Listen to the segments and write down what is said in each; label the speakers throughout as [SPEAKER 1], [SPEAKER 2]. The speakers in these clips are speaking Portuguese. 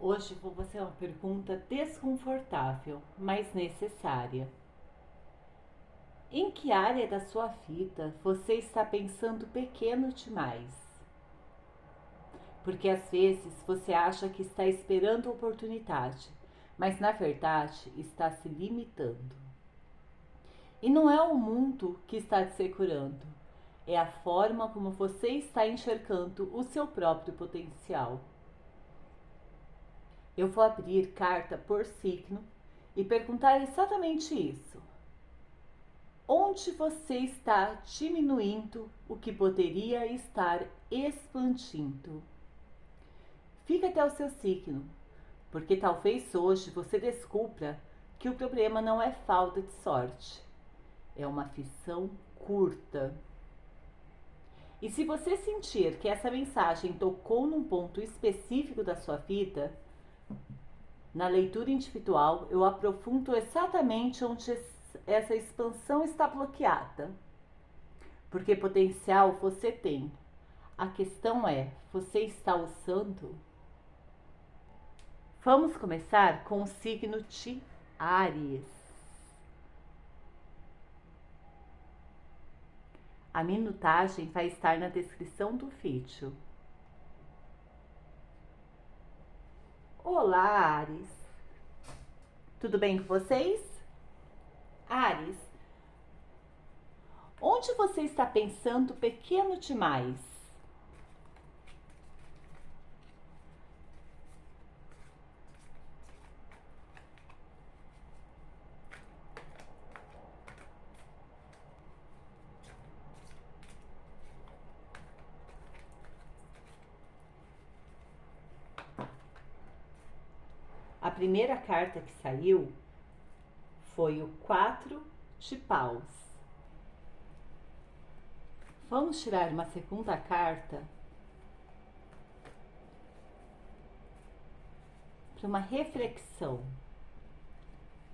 [SPEAKER 1] Hoje vou fazer uma pergunta desconfortável, mas necessária. Em que área da sua vida você está pensando pequeno demais? Porque às vezes você acha que está esperando oportunidade, mas na verdade está se limitando. E não é o mundo que está te segurando, é a forma como você está enxergando o seu próprio potencial. Eu vou abrir carta por signo e perguntar exatamente isso. Onde você está diminuindo o que poderia estar expandindo? Fica até o seu signo, porque talvez hoje você descubra que o problema não é falta de sorte, é uma fissão curta. E se você sentir que essa mensagem tocou num ponto específico da sua vida, na leitura individual eu aprofundo exatamente onde essa expansão está bloqueada. Porque potencial você tem. A questão é, você está usando? Vamos começar com o signo de Áries. A minutagem vai estar na descrição do vídeo. Olá, Áries. Tudo bem com vocês? Áries, onde você está pensando pequeno demais? A primeira carta que saiu foi o 4 de paus. Vamos tirar uma segunda carta para uma reflexão.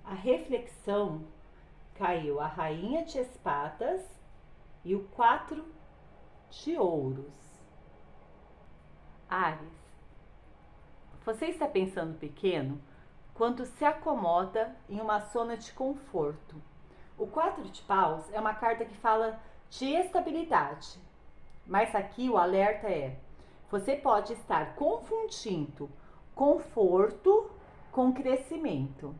[SPEAKER 1] A reflexão caiu a rainha de espadas e o 4 de ouros. Áries, você está pensando pequeno quando se acomoda em uma zona de conforto. O 4 de paus é uma carta que fala de estabilidade, mas aqui o alerta é: você pode estar confundindo conforto com crescimento.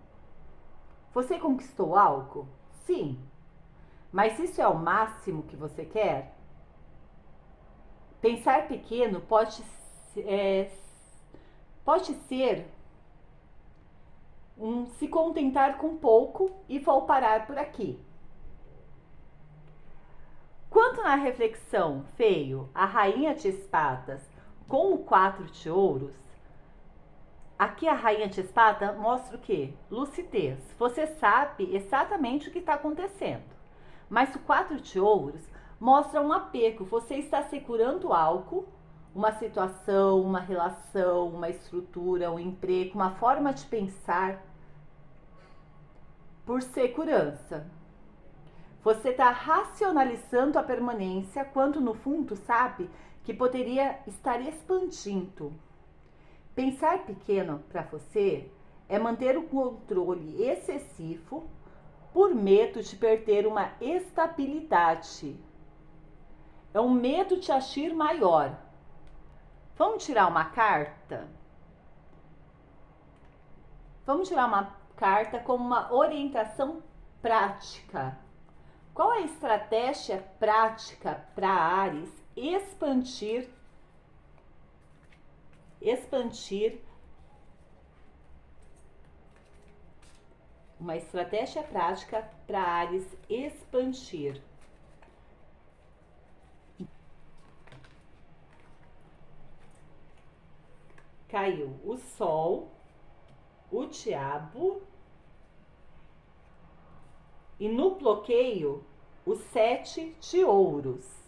[SPEAKER 1] Você conquistou algo? Sim. Mas isso é o máximo que você quer? Pensar pequeno pode ser se contentar com pouco e vou parar por aqui. Quanto na reflexão veio a rainha de espadas com o 4 de ouros, aqui a rainha de espada mostra o quê? Lucidez. Você sabe exatamente o que está acontecendo. Mas o 4 de ouros mostra um apego. Você está segurando algo, uma situação, uma relação, uma estrutura, um emprego, uma forma de pensar por segurança. Você está racionalizando a permanência quando no fundo sabe que poderia estar expandindo. Pensar pequeno para você é manter o controle excessivo por medo de perder uma estabilidade. É um medo de agir maior. Vamos tirar uma carta? Vamos tirar uma carta como uma orientação prática. Qual é a estratégia prática para Áries expandir uma estratégia prática para Áries expandir? Caiu o Sol, o Diabo e no bloqueio o 7 de ouros.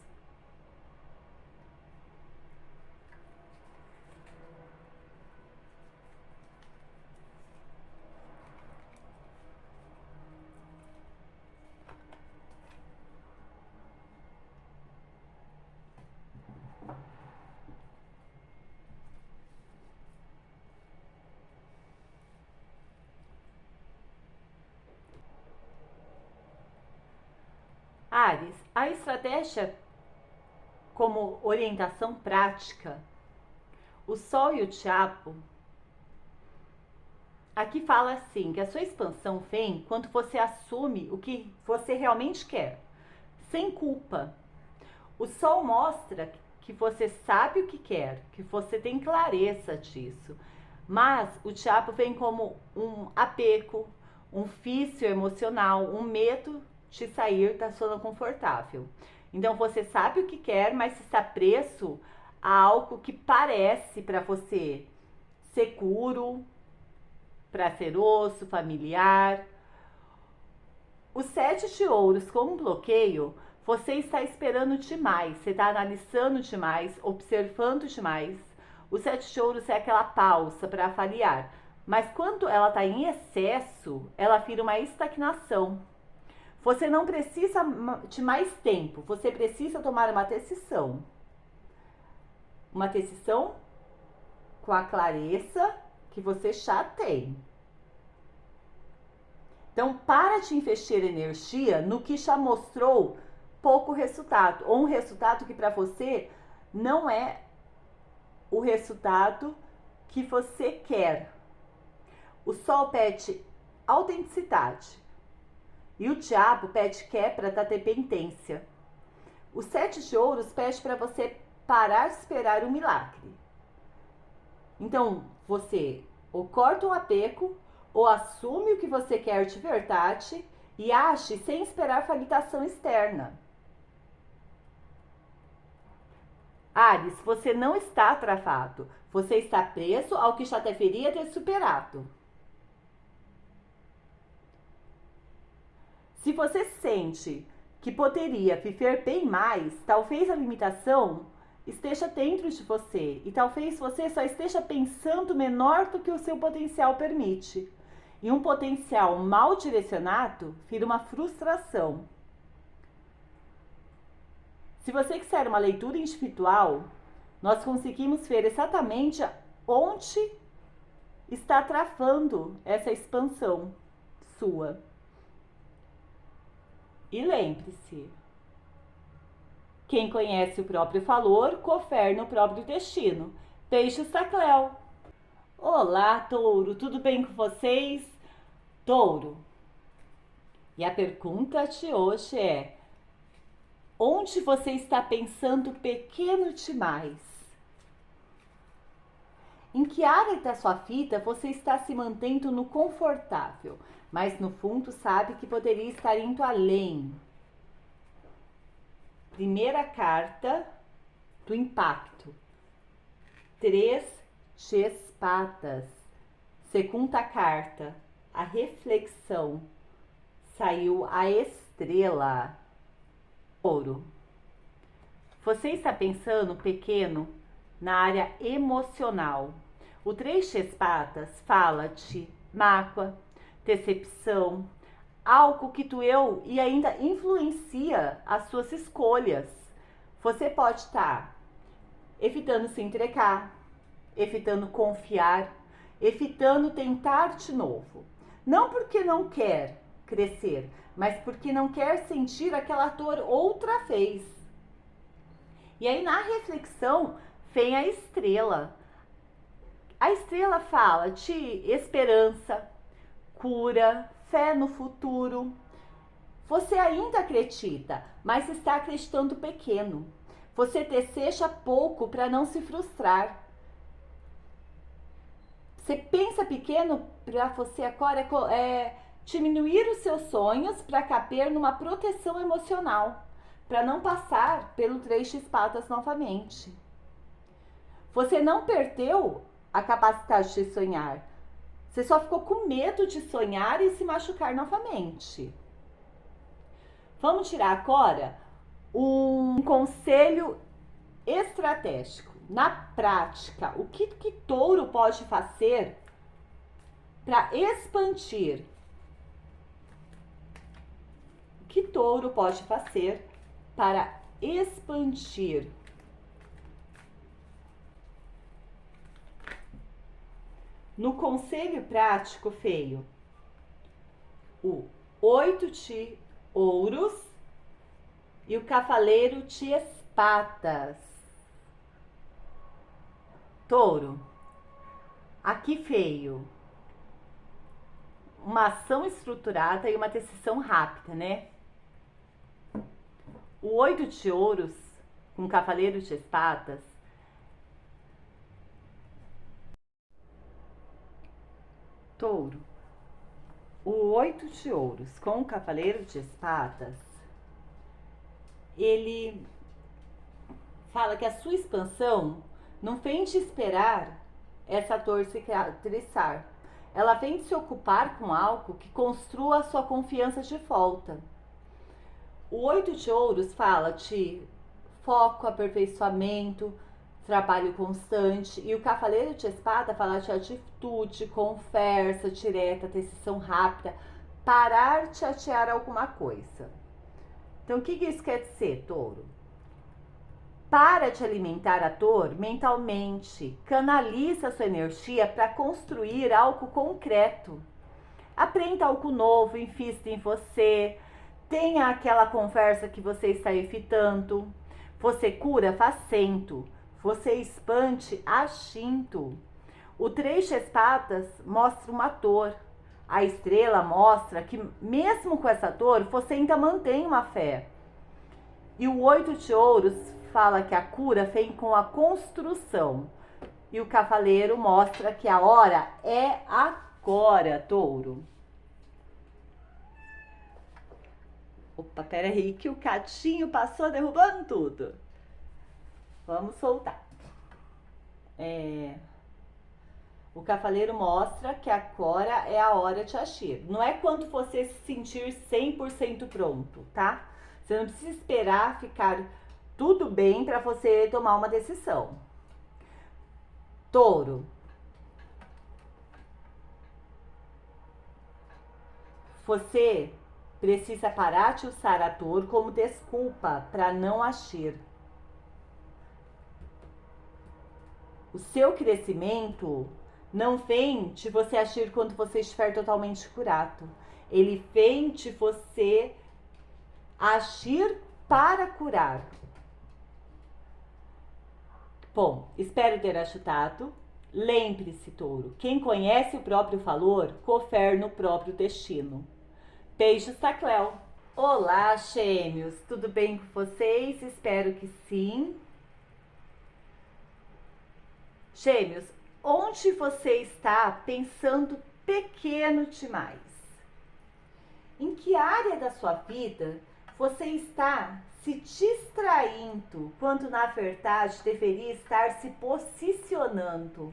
[SPEAKER 1] Áries, a estratégia como orientação prática, o Sol e o Diabo, aqui fala assim, que a sua expansão vem quando você assume o que você realmente quer, sem culpa. O Sol mostra que você sabe o que quer, que você tem clareza disso. Mas o Diabo vem como um apego, um vício emocional, um medo de sair da zona confortável. Então você sabe o que quer, mas está preso a algo que parece para você seguro, prazeroso, familiar. O 7 de ouros com um bloqueio, você está esperando demais, você está analisando demais, observando demais. O 7 de ouros é aquela pausa para avaliar, mas quando ela está em excesso, ela vira uma estagnação. Você não precisa de mais tempo, você precisa tomar uma decisão. Uma decisão com a clareza que você já tem. Então, para de investir energia no que já mostrou pouco resultado, ou um resultado que para você não é o resultado que você quer. O Sol pede autenticidade e o Diabo pede quebra da dependência. O 7 de ouros pede para você parar de esperar um milagre. Então, você ou corta um apego, ou assume o que você quer de verdade e age sem esperar validação externa. Áries, você não está travado, você está preso ao que já deveria ter superado. Se você sente que poderia viver bem mais, talvez a limitação esteja dentro de você e talvez você só esteja pensando menor do que o seu potencial permite. E um potencial mal direcionado vira uma frustração. Se você quiser uma leitura individual, nós conseguimos ver exatamente onde está travando essa expansão sua. E lembre-se, quem conhece o próprio valor, governa o próprio destino. Beijos da Cleo. Olá, Touro, tudo bem com vocês? Touro, e a pergunta de hoje é: onde você está pensando pequeno demais? Em que área da sua vida você está se mantendo no confortável, mas no fundo sabe que poderia estar indo além? Primeira carta do impacto. 3 de espadas. Segunda carta, a reflexão. Saiu a estrela. Ouro. Você está pensando pequeno na área emocional. O 3 de espadas fala de mágoa, decepção, algo que doeu e ainda influencia as suas escolhas. Você pode estar evitando se entregar, evitando confiar, evitando tentar de novo. Não porque não quer crescer, mas porque não quer sentir aquela dor outra vez. E aí na reflexão vem a estrela. A estrela fala de esperança, cura, fé no futuro. Você ainda acredita, mas está acreditando pequeno. Você deseja pouco para não se frustrar. Você pensa pequeno para você agora diminuir os seus sonhos para caber numa proteção emocional, para não passar pelo 3 de espadas novamente. Você não perdeu a capacidade de sonhar. Você só ficou com medo de sonhar e se machucar novamente. Vamos tirar agora um conselho estratégico. Na prática, o que Touro pode fazer para expandir? O que Touro pode fazer para expandir? No conselho prático veio o 8 de ouros E o cavaleiro de espadas. Touro, aqui veio uma ação estruturada e uma decisão rápida, né? O 8 de ouros com o cavaleiro de espadas. Touro, o 8 de ouros com o cavaleiro de espadas, ele fala que a sua expansão não vem de esperar essa dor cicatrizar. Ela vem de se ocupar com algo que construa a sua confiança de volta. O 8 de ouros fala de foco, aperfeiçoamento, trabalho constante. E o cavaleiro de espada fala de atitude, conversa direta, decisão rápida, parar de chatear alguma coisa. Então, o que isso quer dizer, touro? Para de alimentar a dor mentalmente, canaliza sua energia para construir algo concreto. Aprenda algo novo, invista em você, tenha aquela conversa que você está evitando. Você cura facento, você expande agindo. O 3 de espadas mostra uma dor. A estrela mostra que mesmo com essa dor, você ainda mantém uma fé. E o 8 de ouros fala que a cura vem com a construção. E o cavaleiro mostra que a hora é agora, touro. Opa, peraí que o gatinho passou derrubando tudo. Vamos soltar. O cavaleiro mostra que agora é a hora de agir. Não é quando você se sentir 100% pronto, tá? Você não precisa esperar ficar tudo bem para você tomar uma decisão. Touro. Você precisa parar de usar a dor como desculpa para não agir. O seu crescimento não vem de você agir quando você estiver totalmente curado. Ele vem de você agir para curar. Bom, espero ter ajudado. Lembre-se, touro, quem conhece o próprio valor, governa o próprio destino. Beijos da Cléo. Olá, gêmeos, tudo bem com vocês? Espero que sim. Gêmeos, onde você está pensando pequeno demais? Em que área da sua vida você está se distraindo, quando na verdade deveria estar se posicionando?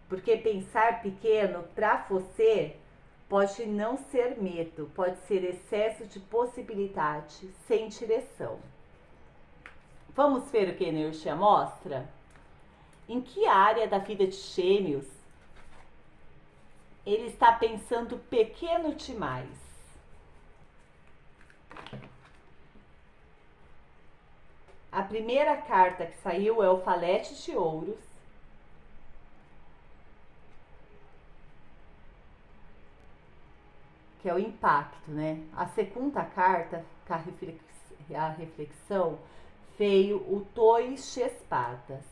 [SPEAKER 1] Porque pensar pequeno para você pode não ser medo, pode ser excesso de possibilidade, sem direção. Vamos ver o que a energia mostra? Em que área da vida de Gêmeos ele está pensando pequeno demais? A primeira carta que saiu é o Valete de Ouros. Que é o impacto, né? A segunda carta, a reflexão, veio o Dois de Espadas.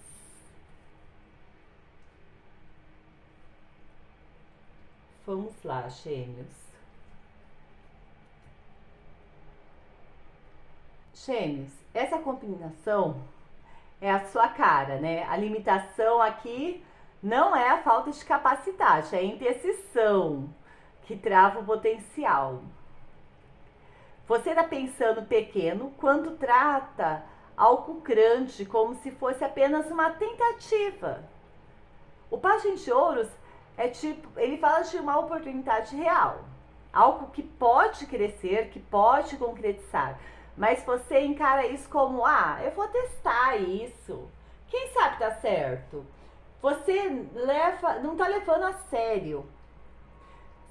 [SPEAKER 1] Vamos lá, gêmeos. Gêmeos, essa combinação é a sua cara, né? A limitação aqui não é a falta de capacidade, é a indecisão que trava o potencial. Você está pensando pequeno quando trata algo grande, como se fosse apenas uma tentativa. O Pajem de Ouros é tipo, ele fala de uma oportunidade real, algo que pode crescer, que pode concretizar, mas você encara isso como, eu vou testar isso, quem sabe dá certo. Você não está levando a sério,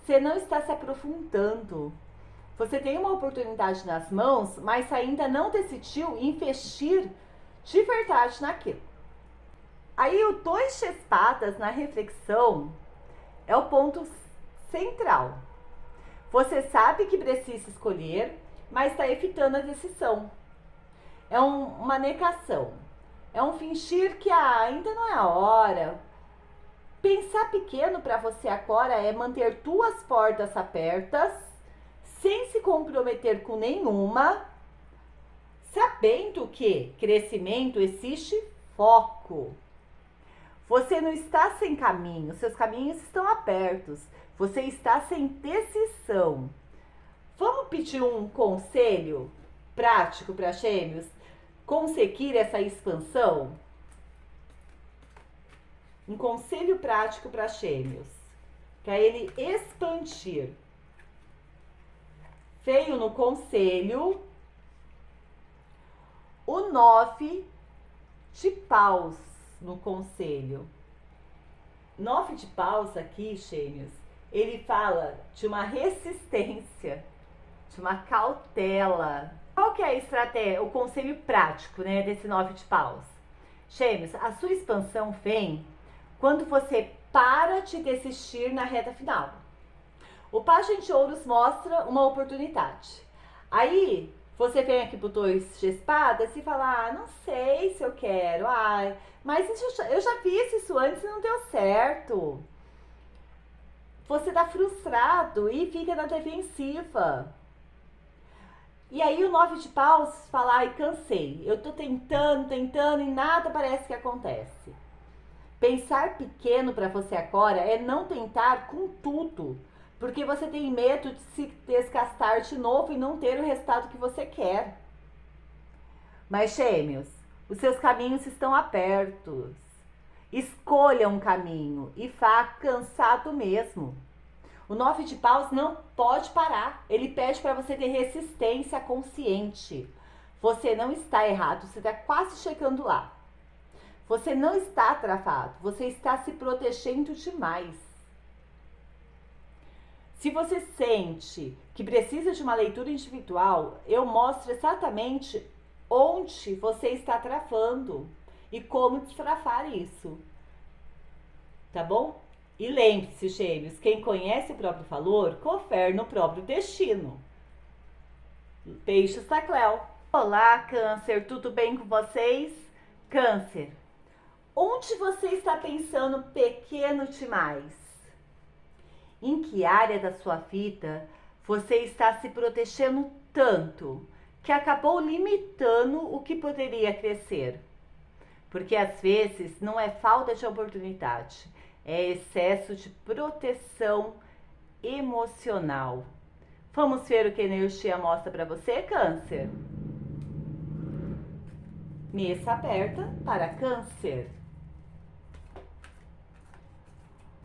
[SPEAKER 1] você não está se aprofundando. Você tem uma oportunidade nas mãos, mas ainda não decidiu investir de verdade naquilo. Aí o Dois de Espadas na reflexão é o ponto central. Você sabe que precisa escolher, mas está evitando a decisão. É uma negação. É um fingir que ainda não é a hora. Pensar pequeno para você agora é manter tuas portas abertas, sem se comprometer com nenhuma, sabendo que crescimento existe foco. Você não está sem caminho, seus caminhos estão abertos. Você está sem decisão. Vamos pedir um conselho prático para Gêmeos conseguir essa expansão? Um conselho prático para Gêmeos, para ele expandir. Veio no conselho o 9 de paus no conselho. 9 de paus aqui, Gêmeos, ele fala de uma resistência, de uma cautela. Qual que é a estratégia, o conselho prático, né, desse 9 de paus? Gêmeos, a sua expansão vem quando você para de desistir na reta final. O Pajem de Ouros mostra uma oportunidade. Aí, você vem aqui pro 2 de espadas e fala, não sei se eu quero, mas eu já fiz isso antes e não deu certo. Você tá frustrado e fica na defensiva. E aí o 9 de paus fala, cansei, eu tô tentando e nada parece que acontece. Pensar pequeno para você agora é não tentar com tudo, porque você tem medo de se desgastar de novo e não ter o resultado que você quer. Mas, Gêmeos, os seus caminhos estão abertos. Escolha um caminho e vá cansado mesmo. O 9 de paus não pode parar. Ele pede para você ter resistência consciente. Você não está errado, você está quase chegando lá. Você não está travado, você está se protegendo demais. Se você sente que precisa de uma leitura individual, eu mostro exatamente onde você está travando e como destravar isso. Tá bom? E lembre-se, Gêmeos, quem conhece o próprio valor, confere no próprio destino. Peixes Tacléu. Olá, Câncer, tudo bem com vocês? Câncer, onde você está pensando pequeno demais? Em que área da sua vida você está se protegendo tanto que acabou limitando o que poderia crescer? Porque às vezes não é falta de oportunidade, é excesso de proteção emocional. Vamos ver o que a energia mostra para você, Câncer? Mesa aberta para Câncer.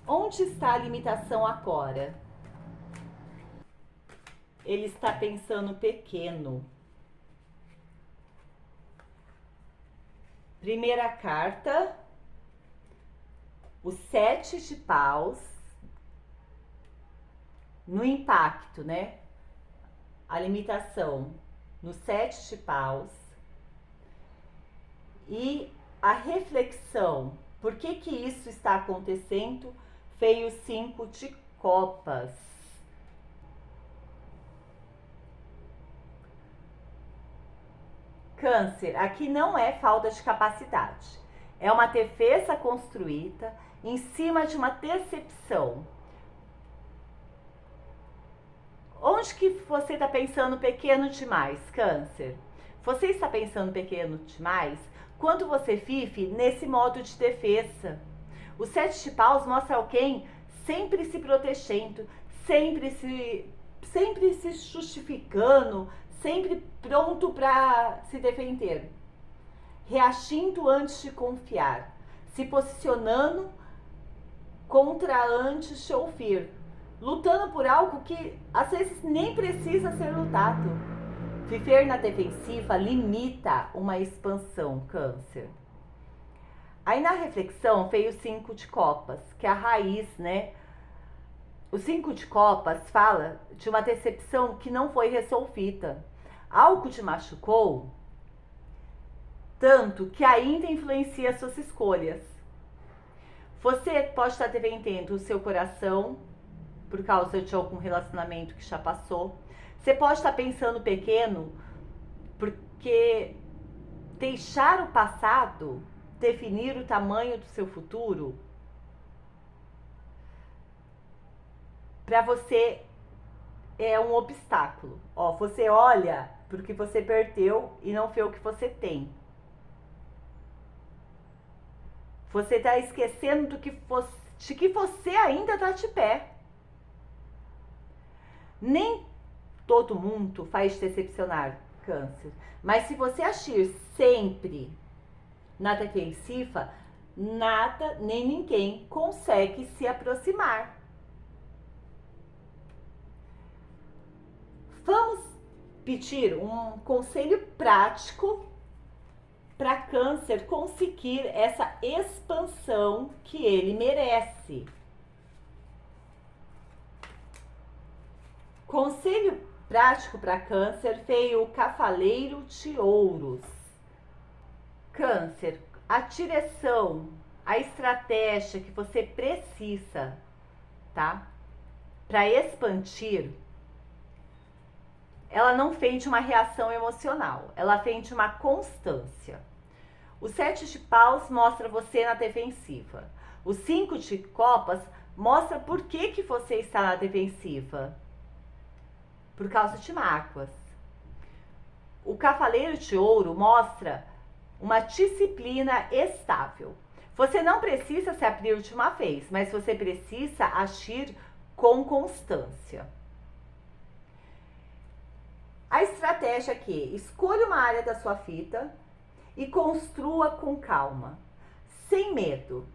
[SPEAKER 1] Onde está a limitação agora? Ele está pensando pequeno. Primeira carta, o 7 de paus, no impacto, né? A limitação no 7 de paus. E a reflexão, por que que isso está acontecendo? Veio o 5 de copas. Câncer, aqui não é falta de capacidade. É uma defesa construída em cima de uma decepção. Onde que você está pensando pequeno demais, Câncer? Você está pensando pequeno demais quando você vive nesse modo de defesa. O 7 de paus mostra alguém sempre se protegendo, sempre se justificando, sempre pronto para se defender. Reagindo antes de confiar, se posicionando contra antes de ouvir, lutando por algo que às vezes nem precisa ser lutado. Viver na defensiva limita uma expansão, Câncer. Aí na reflexão veio o 5 de copas, que é a raiz, né? O 5 de copas fala de uma decepção que não foi resolvida. Algo te machucou tanto que ainda influencia suas escolhas. Você pode estar defendendo o seu coração por causa de algum relacionamento que já passou. Você pode estar pensando pequeno porque deixar o passado definir o tamanho do seu futuro? Para você é um obstáculo. Ó, você olha pro que você perdeu e não vê o que você tem. Você está esquecendo de que você ainda está de pé. Nem todo mundo faz decepcionar, Câncer. Mas se você agir sempre na defensiva, nada nem ninguém consegue se aproximar. Vamos pedir um conselho prático para Câncer conseguir essa expansão que ele merece. Conselho prático para Câncer veio o Cavaleiro de Ouros. Câncer, a direção, a estratégia que você precisa, tá? Para expandir, ela não vem de uma reação emocional, ela vem de uma constância. O 7 de paus mostra você na defensiva. O 5 de copas mostra por que você está na defensiva. Por causa de mágoas. O Cavaleiro de Ouro mostra uma disciplina estável. Você não precisa se abrir de uma vez, mas você precisa agir com constância. A estratégia aqui, escolha uma área da sua vida e construa com calma, sem medo.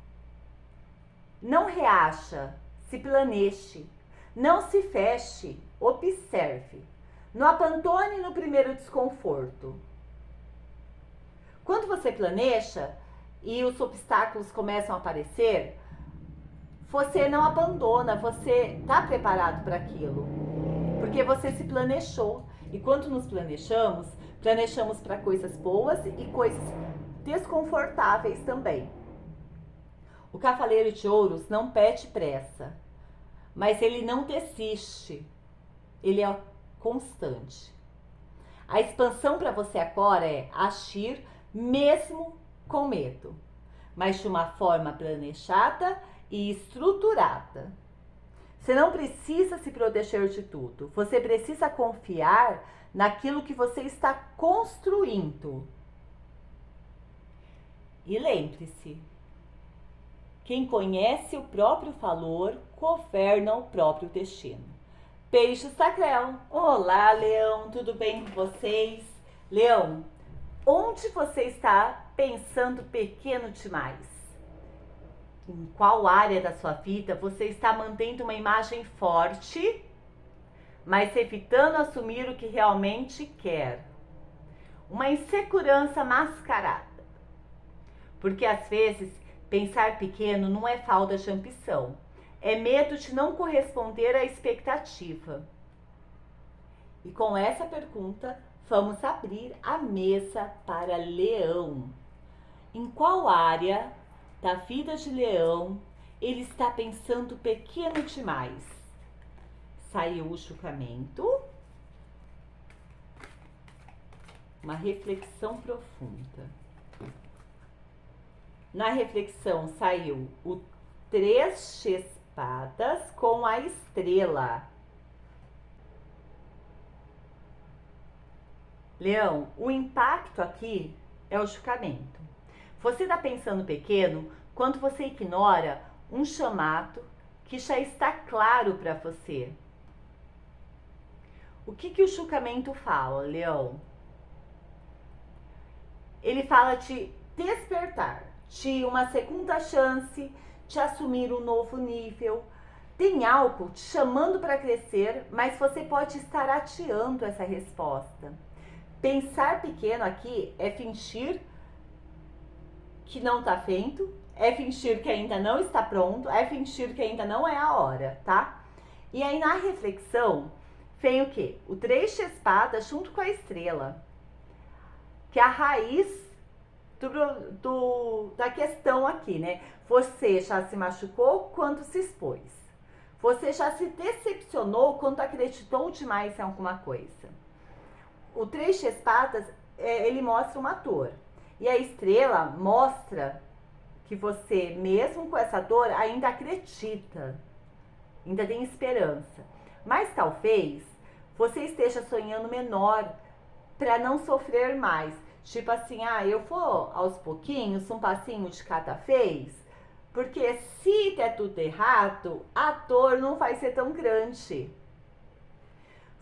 [SPEAKER 1] Não reaja, se planeje, não se feche, observe. Não abandone no primeiro desconforto. Quando você planeja e os obstáculos começam a aparecer, você não abandona, você está preparado para aquilo, porque você se planejou. E quando nos planejamos para coisas boas e coisas desconfortáveis também. O Cavaleiro de Ouros não pede pressa, mas ele não desiste, ele é constante. A expansão para você agora é agir mesmo com medo, mas de uma forma planejada e estruturada. Você não precisa se proteger de tudo, você precisa confiar naquilo que você está construindo. E lembre-se, quem conhece o próprio valor governa o próprio destino. Peixe Sacrel. Olá, Leão, tudo bem com vocês? Leão, onde você está pensando pequeno demais? Em qual área da sua vida você está mantendo uma imagem forte, mas evitando assumir o que realmente quer? Uma insegurança mascarada. Porque às vezes pensar pequeno não é falta de ambição, é medo de não corresponder à expectativa. E com essa pergunta, vamos abrir a mesa para Leão. Em qual área da vida de Leão ele está pensando pequeno demais? Saiu o julgamento. Uma reflexão profunda. Na reflexão saiu o 3 de espadas com a estrela. Leão, o impacto aqui é o julgamento. Você está pensando pequeno quando você ignora um chamado que já está claro para você. O que o julgamento fala, Leão? Ele fala de despertar, de uma segunda chance, de assumir um novo nível. Tem algo te chamando para crescer, mas você pode estar adiando essa resposta. Pensar pequeno aqui é fingir que não está feito, é fingir que ainda não está pronto, é fingir que ainda não é a hora, tá? E aí na reflexão vem o quê? O 3 de espadas junto com a estrela, que é a raiz da questão aqui, né? Você já se machucou quando se expôs. Você já se decepcionou quando acreditou demais em alguma coisa. O 3 de espadas, ele mostra uma dor. E a estrela mostra que você, mesmo com essa dor, ainda acredita, ainda tem esperança. Mas talvez você esteja sonhando menor para não sofrer mais. Tipo assim, eu vou aos pouquinhos, um passinho de cada vez, porque se der tudo errado, a dor não vai ser tão grande.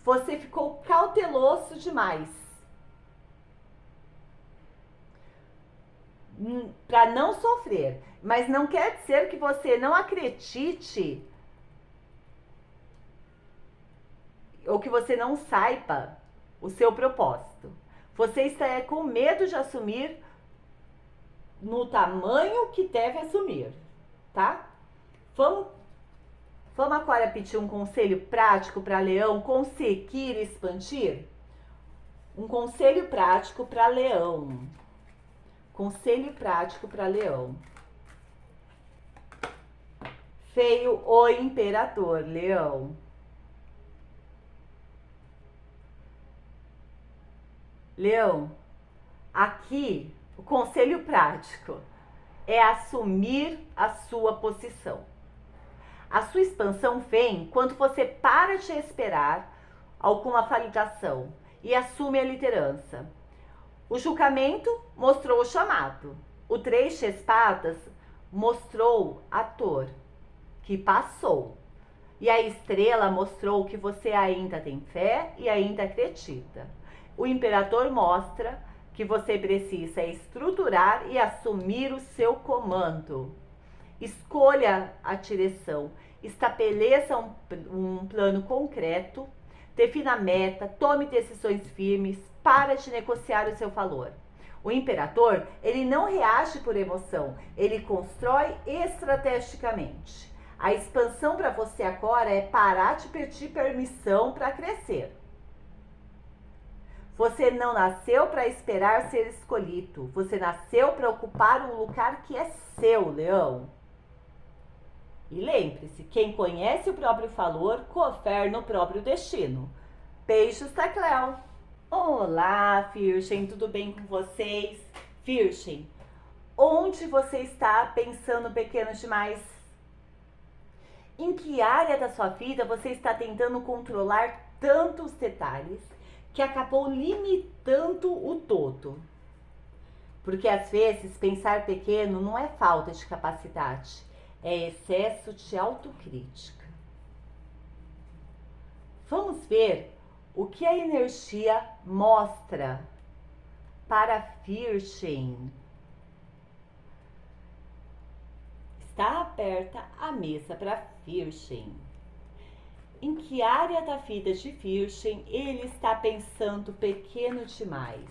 [SPEAKER 1] Você ficou cauteloso demais para não sofrer, mas não quer dizer que você não acredite ou que você não saiba o seu propósito. Você está com medo de assumir no tamanho que deve assumir, tá? Vamos agora pedir um conselho prático para Leão conseguir expandir? Um conselho prático para Leão. Conselho prático para Leão. Veio o Imperador, Leão. Leão, aqui o conselho prático é assumir a sua posição. A sua expansão vem quando você para de esperar alguma validação e assume a liderança. O julgamento mostrou o chamado. O 3 de espadas mostrou a dor que passou. E a estrela mostrou que você ainda tem fé e ainda acredita. O imperador mostra que você precisa estruturar e assumir o seu comando. Escolha a direção, estabeleça um plano concreto, defina a meta, tome decisões firmes, para de negociar o seu valor. O imperador, ele não reage por emoção, ele constrói estrategicamente. A expansão para você agora é parar de pedir permissão para crescer. Você não nasceu para esperar ser escolhido. Você nasceu para ocupar um lugar que é seu, Leão. E lembre-se, quem conhece o próprio valor, governa o próprio destino. Beijos da Cléo. Olá, Virgem, tudo bem com vocês? Virgem, onde você está pensando pequeno demais? Em que área da sua vida você está tentando controlar tantos detalhes que acabou limitando o todo? Porque às vezes pensar pequeno não é falta de capacidade, é excesso de autocrítica. Vamos ver o que a energia mostra para Virgem. Está aberta a mesa para Virgem. Em que área da vida de Virgem ele está pensando pequeno demais?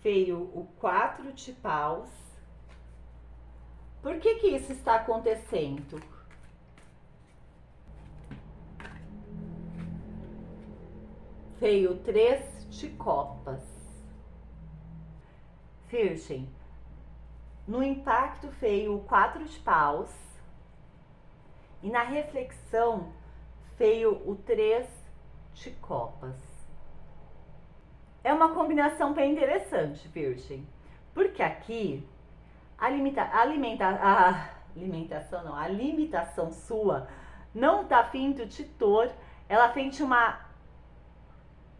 [SPEAKER 1] Veio o 4 de paus. Por que isso está acontecendo? Veio o 3 de copas. Virgem, no impacto veio o 4 de paus e na reflexão veio o 3 de copas. É uma combinação bem interessante, Virgem, porque aqui a limitação sua não está vindo de dor, ela vem de uma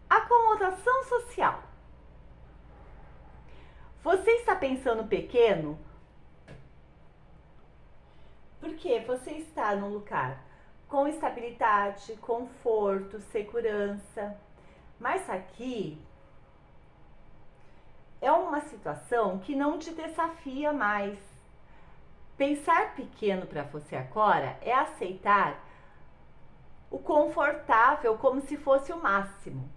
[SPEAKER 1] acomodação social. Você está pensando pequeno porque você está num lugar com estabilidade, conforto, segurança. Mas aqui é uma situação que não te desafia mais. Pensar pequeno para você agora é aceitar o confortável como se fosse o máximo.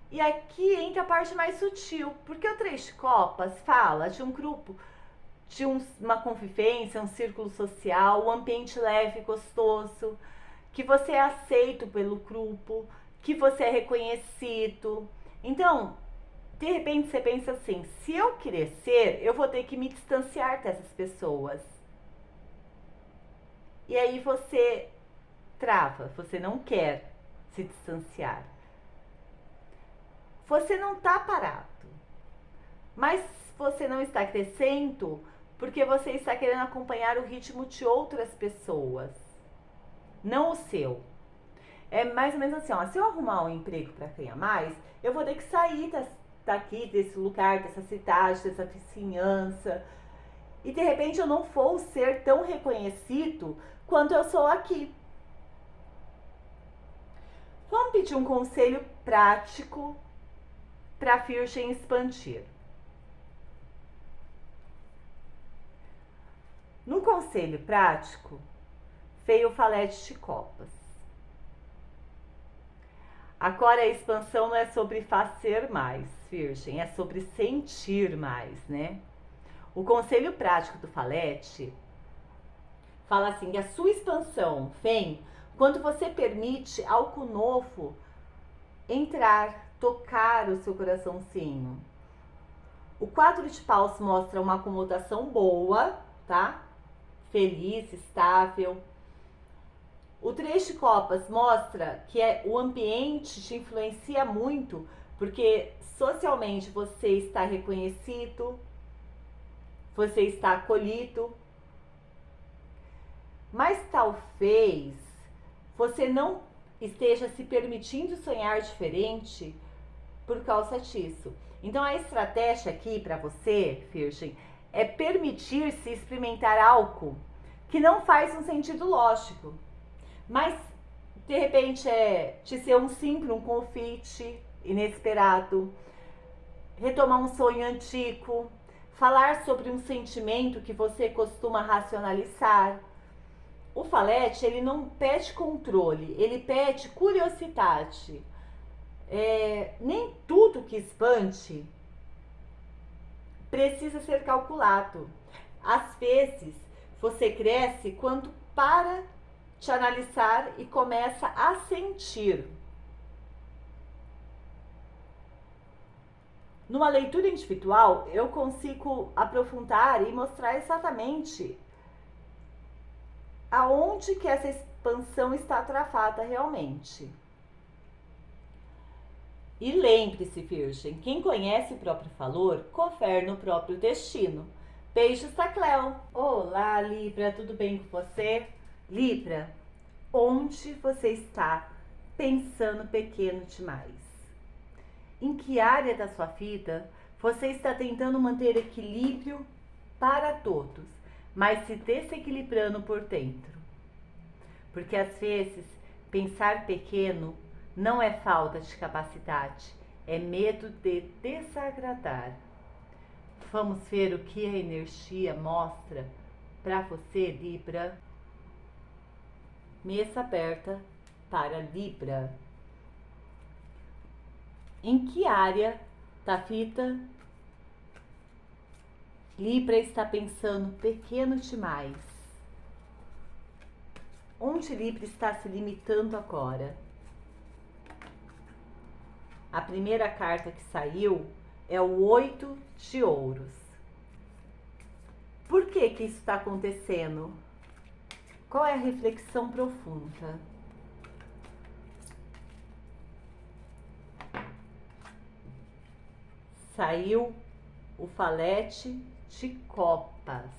[SPEAKER 1] E aqui entra a parte mais sutil, porque o 3 de copas fala de um grupo, de uma convivência, um círculo social, um ambiente leve, gostoso, que você é aceito pelo grupo, que você é reconhecido. Então, de repente você pensa assim, se eu crescer, eu vou ter que me distanciar dessas pessoas. E aí você trava, você não quer se distanciar. Você não está parado, mas você não está crescendo porque você está querendo acompanhar o ritmo de outras pessoas, não o seu. É mais ou menos assim, ó, se eu arrumar um emprego para ganhar mais, eu vou ter que sair daqui, desse lugar, dessa cidade, dessa vizinhança. E de repente eu não vou ser tão reconhecido quanto eu sou aqui. Vamos pedir um conselho prático para a Virgem expandir. No conselho prático, veio o valete de copas. Agora a expansão não é sobre fazer mais, Virgem, é sobre sentir mais, né? O conselho prático do valete fala assim, que a sua expansão vem quando você permite algo novo entrar, tocar o seu coraçãozinho. O 4 de paus mostra uma acomodação boa, tá? Feliz, estável. O 3 de copas mostra que o ambiente te influencia muito, porque socialmente você está reconhecido, você está acolhido, mas talvez você não esteja se permitindo sonhar diferente por causa disso. Então a estratégia aqui para você, Virgem, é permitir-se experimentar algo que não faz um sentido lógico, mas de repente é te ser um simples, um convite inesperado, retomar um sonho antigo, falar sobre um sentimento que você costuma racionalizar. O valete, ele não pede controle, ele pede curiosidade. Nem tudo que expande precisa ser calculado. Às vezes, você cresce quando para de analisar e começa a sentir. Numa leitura individual, eu consigo aprofundar e mostrar exatamente aonde que essa expansão está travada realmente. E lembre-se, Virgem, quem conhece o próprio valor, governa o próprio destino. Beijos da Cleo. Olá, Libra, tudo bem com você? Libra, onde você está pensando pequeno demais? Em que área da sua vida você está tentando manter equilíbrio para todos, mas se desequilibrando por dentro? Porque às vezes pensar pequeno não é falta de capacidade, é medo de desagradar. Vamos ver o que a energia mostra para você, Libra. Mesa aberta para Libra. Em que área da vida Libra está pensando pequeno demais? Onde Libra está se limitando agora? A primeira carta que saiu é o 8 de ouros. Por que isso está acontecendo? Qual é a reflexão profunda? Saiu o valete de copas.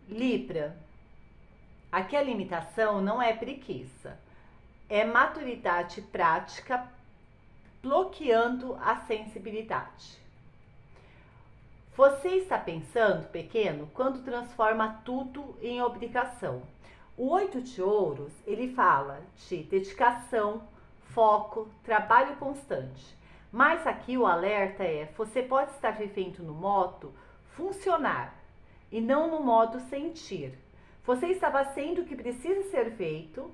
[SPEAKER 1] Libra, aqui a limitação não é preguiça, é maturidade prática bloqueando a sensibilidade. Você está pensando pequeno quando transforma tudo em obrigação. O 8 de ouros, ele fala de dedicação, foco, trabalho constante. Mas aqui o alerta é, você pode estar vivendo no modo funcionar e não no modo sentir. Você está fazendo o que precisa ser feito,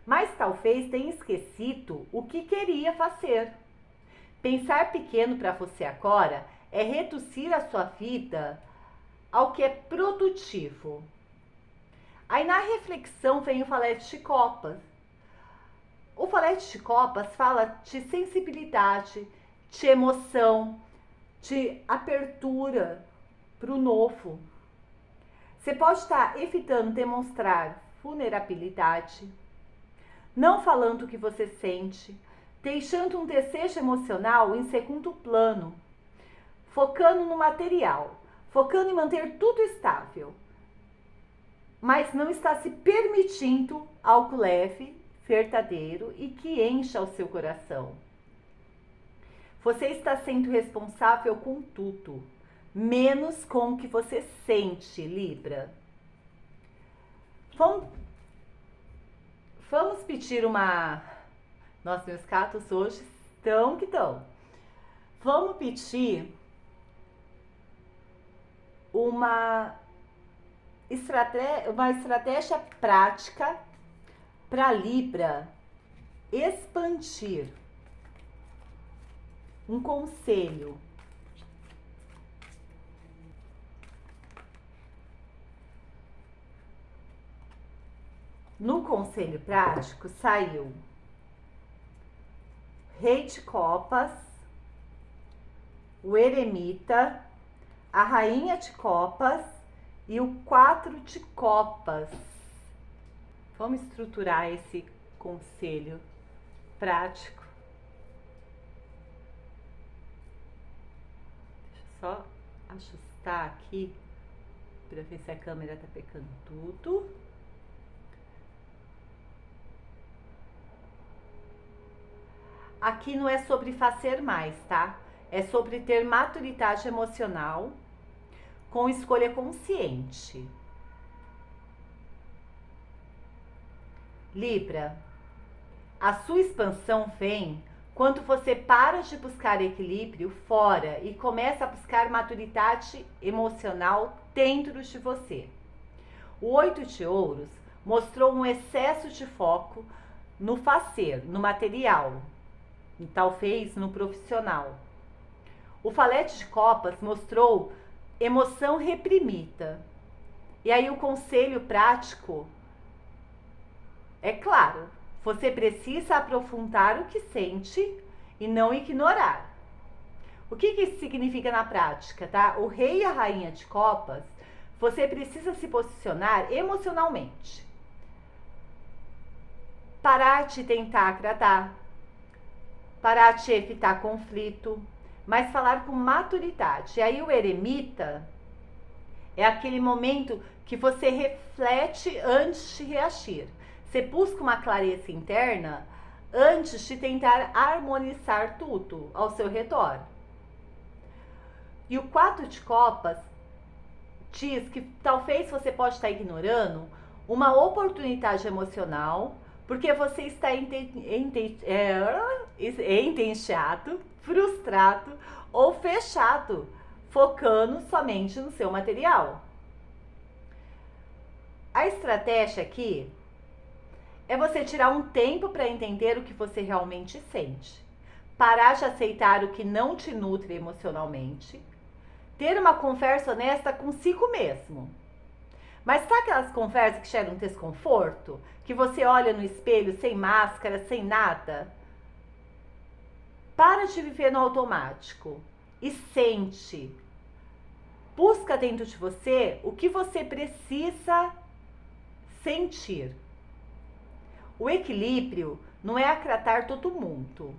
[SPEAKER 1] mas talvez tenha esquecido o que queria fazer. Pensar pequeno para você agora é reduzir a sua vida ao que é produtivo. Aí na reflexão vem o valete de copas. O valete de copas fala de sensibilidade, de emoção, de abertura para o novo. Você pode estar evitando demonstrar vulnerabilidade, não falando o que você sente, deixando um desejo emocional em segundo plano, focando no material, focando em manter tudo estável, mas não está se permitindo algo leve, verdadeiro e que encha o seu coração. Você está sendo responsável com tudo, menos com o que você sente, Libra. Vamos pedir uma... Nossa, meus gatos hoje estão que estão. Vamos pedir uma estratégia prática para Libra expandir. Um conselho. No conselho prático saiu Rei de Copas, o Eremita, a Rainha de Copas e o 4 de Copas. Vamos estruturar esse conselho prático. Deixa eu só ajustar aqui para ver se a câmera tá pegando tudo. Aqui não é sobre fazer mais, tá? É sobre ter maturidade emocional com escolha consciente. Libra, a sua expansão vem quando você para de buscar equilíbrio fora e começa a buscar maturidade emocional dentro de você. O 8 de ouros mostrou um excesso de foco no fazer, no material, e talvez no profissional. O Valete de Copas mostrou emoção reprimida. E aí o conselho prático é claro, você precisa aprofundar o que sente e não ignorar. O que isso significa na prática, tá? O Rei e a Rainha de Copas, você precisa se posicionar emocionalmente. Parar de tentar agradar, parar de evitar conflito, mas falar com maturidade. E aí o Eremita é aquele momento que você reflete antes de reagir. Você busca uma clareza interna antes de tentar harmonizar tudo ao seu redor. E o 4 de Copas diz que talvez você pode estar ignorando uma oportunidade emocional porque você está entediado, frustrado ou fechado, focando somente no seu material. A estratégia aqui é você tirar um tempo para entender o que você realmente sente, parar de aceitar o que não te nutre emocionalmente, ter uma conversa honesta consigo mesmo. Mas sabe aquelas conversas que geram desconforto? Que você olha no espelho sem máscara, sem nada? Para de viver no automático e sente. Busca dentro de você o que você precisa sentir. O equilíbrio não é acatar todo mundo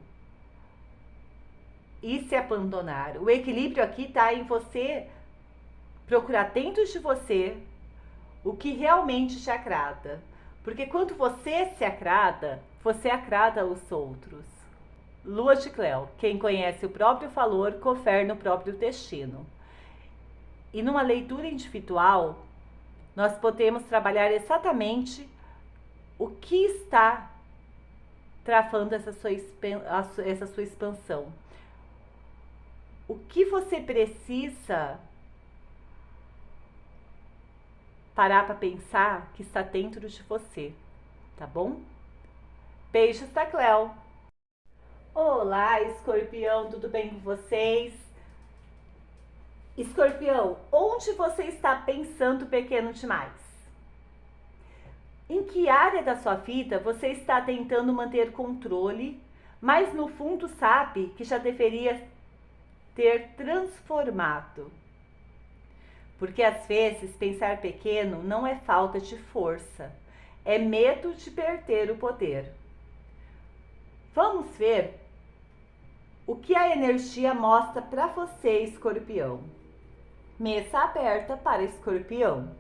[SPEAKER 1] e se abandonar. O equilíbrio aqui está em você procurar dentro de você o que realmente te agrada. Porque quando você se agrada, você agrada os outros. Lua de Cleo, quem conhece o próprio valor, governa o próprio destino. E numa leitura individual, nós podemos trabalhar exatamente o que está travando essa sua expansão. O que você precisa parar para pensar que está dentro de você, tá bom? Beijos da Cleo! Olá, Escorpião, tudo bem com vocês? Escorpião, onde você está pensando pequeno demais? Em que área da sua vida você está tentando manter controle, mas no fundo sabe que já deveria ter transformado. Porque às vezes pensar pequeno não é falta de força, é medo de perder o poder. Vamos ver o que a energia mostra para você, Escorpião. Mesa aberta para Escorpião.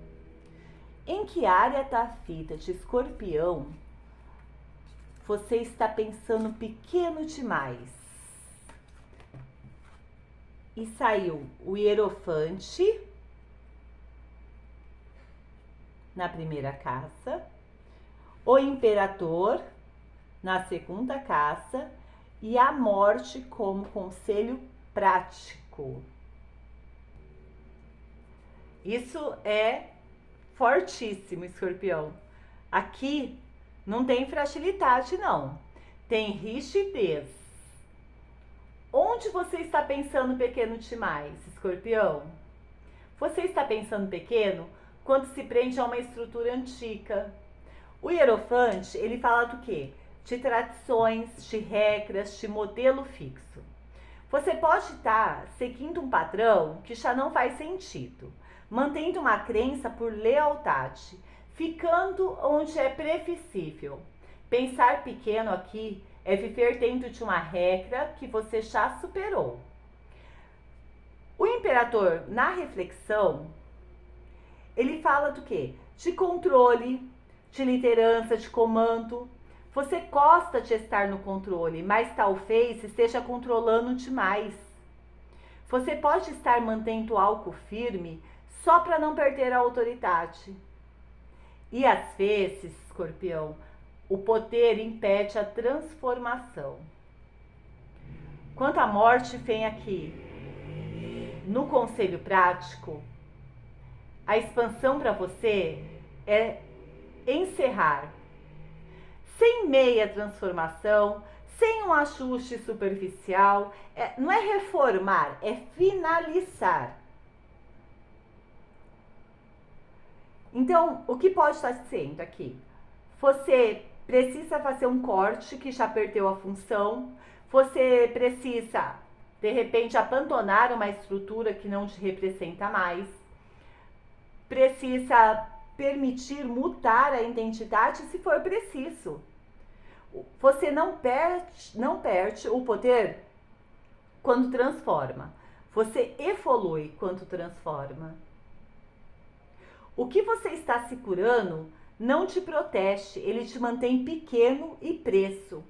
[SPEAKER 1] Em que área da vida de Escorpião você está pensando pequeno demais? E saiu o Hierofante na primeira casa, o Imperador na segunda casa e a Morte como conselho prático. Isso é fortíssimo, Escorpião. Aqui não tem fragilidade, não. Tem rigidez. Onde você está pensando pequeno demais, Escorpião? Você está pensando pequeno quando se prende a uma estrutura antiga. O Hierofante, ele fala do quê? De tradições, de regras, de modelo fixo. Você pode estar seguindo um padrão que já não faz sentido, mantendo uma crença por lealdade, ficando onde é previsível. Pensar pequeno aqui é viver dentro de uma regra que você já superou. O Imperador, na reflexão, ele fala do quê? De controle, de liderança, de comando. Você gosta de estar no controle, mas talvez esteja controlando demais. Você pode estar mantendo algo firme só para não perder a autoridade. E às vezes, Escorpião, o poder impede a transformação. Quanto à Morte, vem aqui no conselho prático, a expansão para você é encerrar. Sem meia transformação, sem um ajuste superficial, não é reformar, é finalizar. Então, o que pode estar sendo aqui? Você precisa fazer um corte que já perdeu a função, você precisa, de repente, abandonar uma estrutura que não te representa mais, precisa permitir mudar a identidade se for preciso. Você não perde o poder quando transforma. Você evolui quando transforma. O que você está segurando não te protege, ele te mantém pequeno e preso.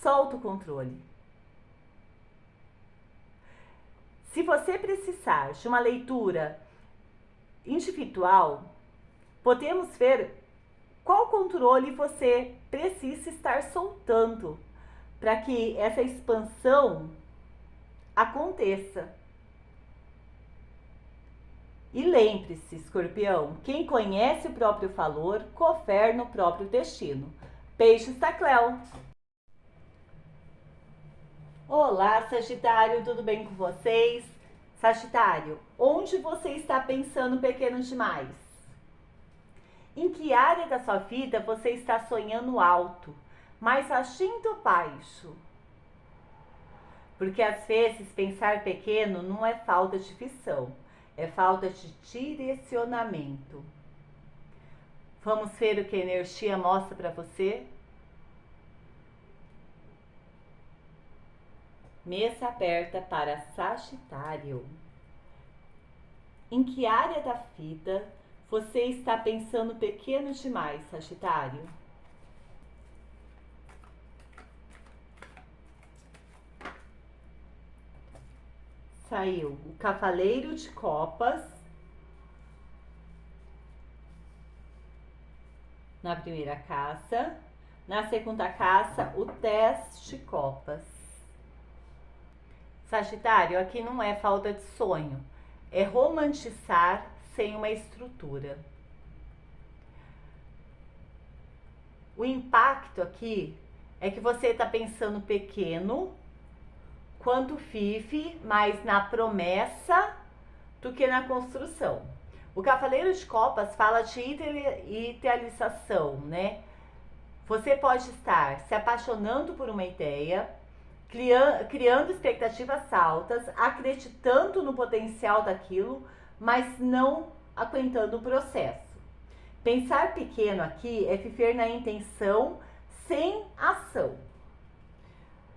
[SPEAKER 1] Solta o controle. Se você precisar de uma leitura individual, podemos ver qual controle você precisa estar soltando para que essa expansão aconteça. E lembre-se, Escorpião, quem conhece o próprio valor, governa o próprio destino. Beijos da Cleo! Olá, Sagitário, tudo bem com vocês? Sagitário, onde você está pensando pequeno demais? Em que área da sua vida você está sonhando alto, mas agindo baixo? Porque às vezes pensar pequeno não é falta de visão, é falta de direcionamento. Vamos ver o que a energia mostra para você? Mesa aberta para Sagitário. Em que área da vida você está pensando pequeno demais, Sagitário? Saiu o Cavaleiro de Copas na primeira casa, na segunda casa o 10 de Copas. Sagitário, aqui não é falta de sonho, é romantizar sem uma estrutura. O impacto aqui é que você está pensando pequeno quando vive mais na promessa do que na construção. O Cavaleiro de Copas fala de idealização, né? Você pode estar se apaixonando por uma ideia, criando expectativas altas, acreditando no potencial daquilo, mas não aguentando o processo. Pensar pequeno aqui é viver na intenção sem ação.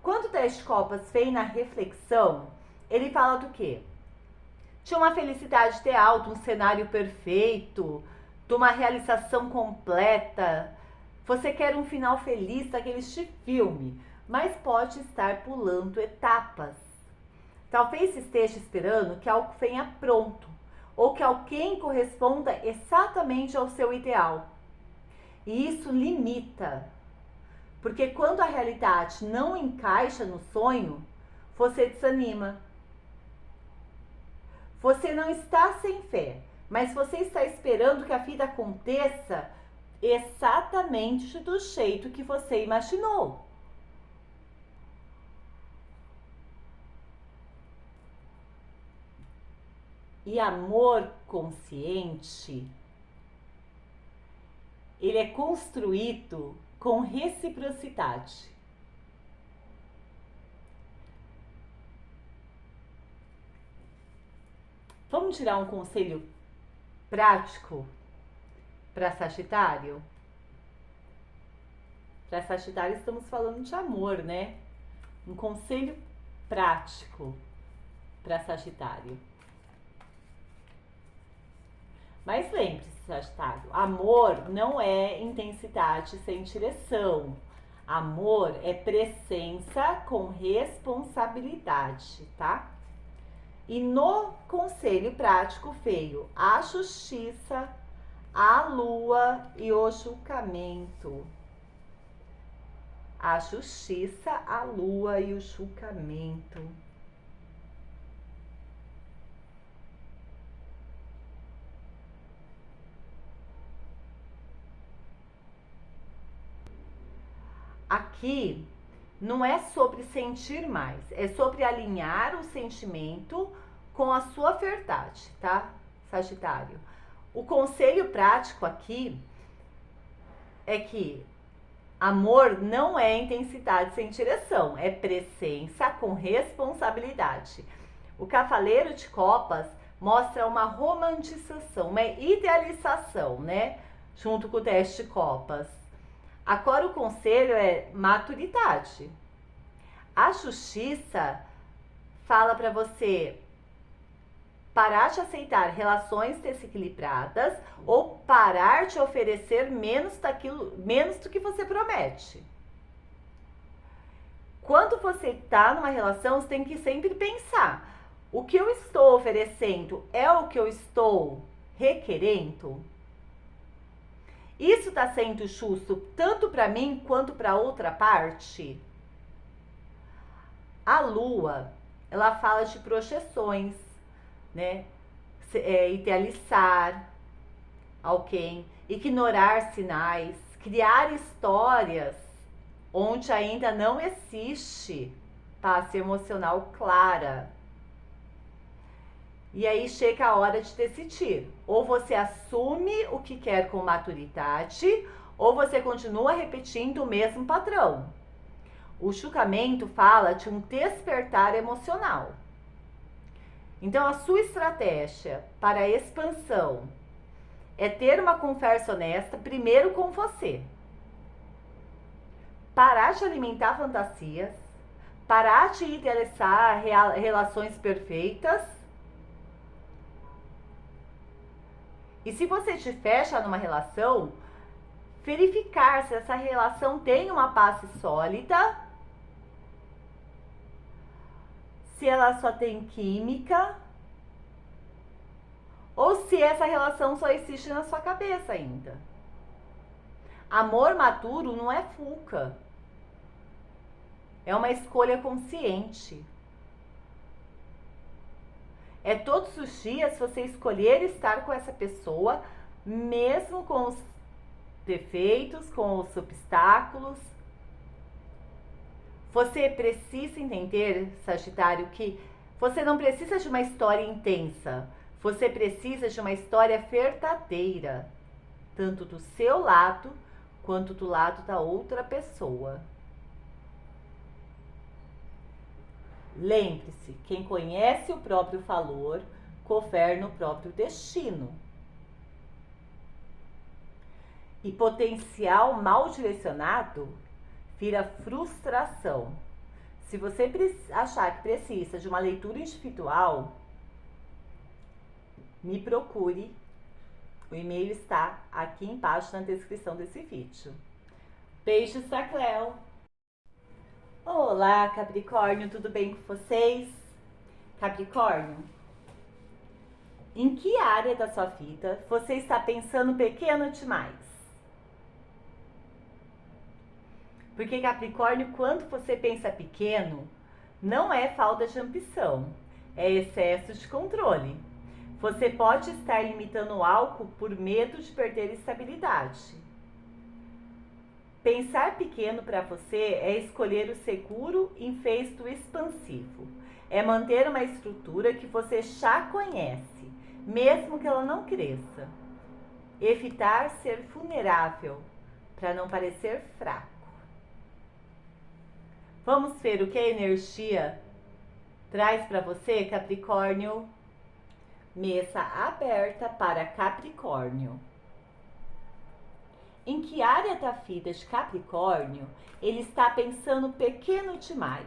[SPEAKER 1] Quando o 10 de Copas vem na reflexão, ele fala do quê? De uma felicidade ideal, de um cenário perfeito, de uma realização completa. Você quer um final feliz daquele filme, mas pode estar pulando etapas. Talvez esteja esperando que algo venha pronto, ou que alguém corresponda exatamente ao seu ideal. E isso limita, porque quando a realidade não encaixa no sonho, você desanima. Você não está sem fé, mas você está esperando que a vida aconteça exatamente do jeito que você imaginou. E amor consciente, ele é construído com reciprocidade. Vamos tirar um conselho prático para Sagitário? Para Sagitário estamos falando de amor, né? Um conselho prático para Sagitário. Mas lembre-se, Sagitário, amor não é intensidade sem direção. Amor é presença com responsabilidade, tá? E no conselho prático veio a justiça, a lua e o julgamento. A justiça, a lua e o julgamento. Aqui não é sobre sentir mais, é sobre alinhar o sentimento com a sua verdade, tá, Sagitário? O conselho prático aqui é que amor não é intensidade sem direção, é presença com responsabilidade. O Cavaleiro de Copas mostra uma romantização, uma idealização, né? Junto com o 10 de Copas. Agora o conselho é maturidade. A justiça fala para você parar de aceitar relações desequilibradas ou parar de oferecer menos do que você promete. Quando você está numa relação, você tem que sempre pensar: o que eu estou oferecendo é o que eu estou requerendo? Isso está sendo justo tanto para mim quanto para outra parte? A lua, ela fala de projeções, né? Idealizar alguém, ignorar sinais, criar histórias onde ainda não existe paz emocional clara. E aí chega a hora de decidir. Ou você assume o que quer com maturidade, ou você continua repetindo o mesmo padrão. O julgamento fala de um despertar emocional. Então, a sua estratégia para a expansão é ter uma conversa honesta primeiro com você. Parar de alimentar fantasias, parar de idealizar relações perfeitas. E se você te fecha numa relação, verificar se essa relação tem uma base sólida, se ela só tem química, ou se essa relação só existe na sua cabeça ainda. Amor maduro não é fuga. É uma escolha consciente. É todos os dias você escolher estar com essa pessoa, mesmo com os defeitos, com os obstáculos. Você precisa entender, Sagitário, que você não precisa de uma história intensa. Você precisa de uma história verdadeira, tanto do seu lado quanto do lado da outra pessoa. Lembre-se, quem conhece o próprio valor, governa o próprio destino. E potencial mal direcionado vira frustração. Se você achar que precisa de uma leitura individual, me procure. O e-mail está aqui embaixo na descrição desse vídeo. Beijos da Cleo! Olá, Capricórnio, tudo bem com vocês? Capricórnio, em que área da sua vida você está pensando pequeno demais? Porque, Capricórnio, quando você pensa pequeno, não é falta de ambição, é excesso de controle. Você pode estar limitando algo por medo de perder estabilidade. Pensar pequeno para você é escolher o seguro em vez do expansivo. É manter uma estrutura que você já conhece, mesmo que ela não cresça. Evitar ser vulnerável, para não parecer fraco. Vamos ver o que a energia traz para você, Capricórnio? Mesa aberta para Capricórnio. Em que área da vida de Capricórnio ele está pensando pequeno demais?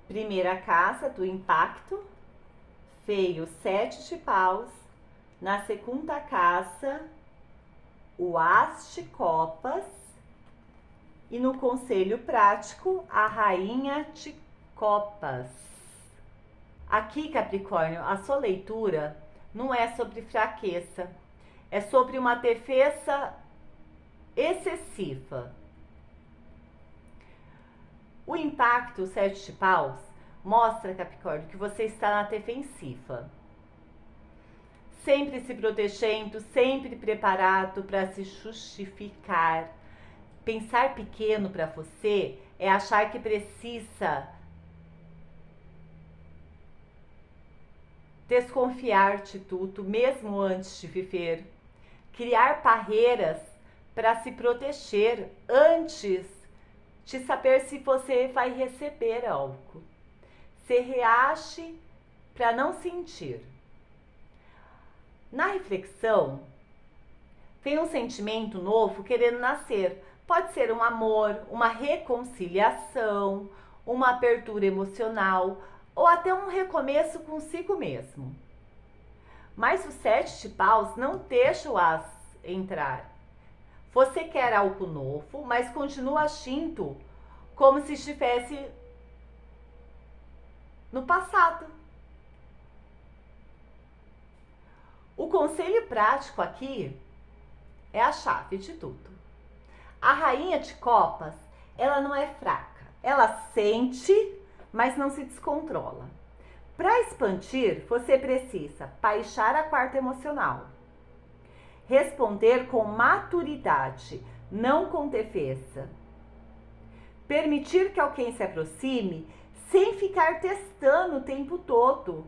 [SPEAKER 1] Primeira casa do impacto, veio 7 de paus. Na segunda casa, o As de copas. E no conselho prático, a Rainha de copas. Aqui, Capricórnio, a sua leitura não é sobre fraqueza, é sobre uma defesa excessiva. O impacto, o 7 de paus, mostra, Capricórnio, que você está na defensiva. Sempre se protegendo, sempre preparado para se justificar. Pensar pequeno para você é achar que precisa desconfiar de tudo, mesmo antes de viver. Criar barreiras para se proteger antes de saber se você vai receber algo. Se reage para não sentir. Na reflexão, tem um sentimento novo querendo nascer. Pode ser um amor, uma reconciliação, uma abertura emocional ou até um recomeço consigo mesmo. Mas o 7 de paus não deixa o As entrar. Você quer algo novo, mas continua agindo como se estivesse no passado. O conselho prático aqui é a chave de tudo. A Rainha de copas, ela não é fraca. Ela sente, mas não se descontrola. Para expandir, você precisa baixar a quarta emocional. Responder com maturidade, não com defesa. Permitir que alguém se aproxime sem ficar testando o tempo todo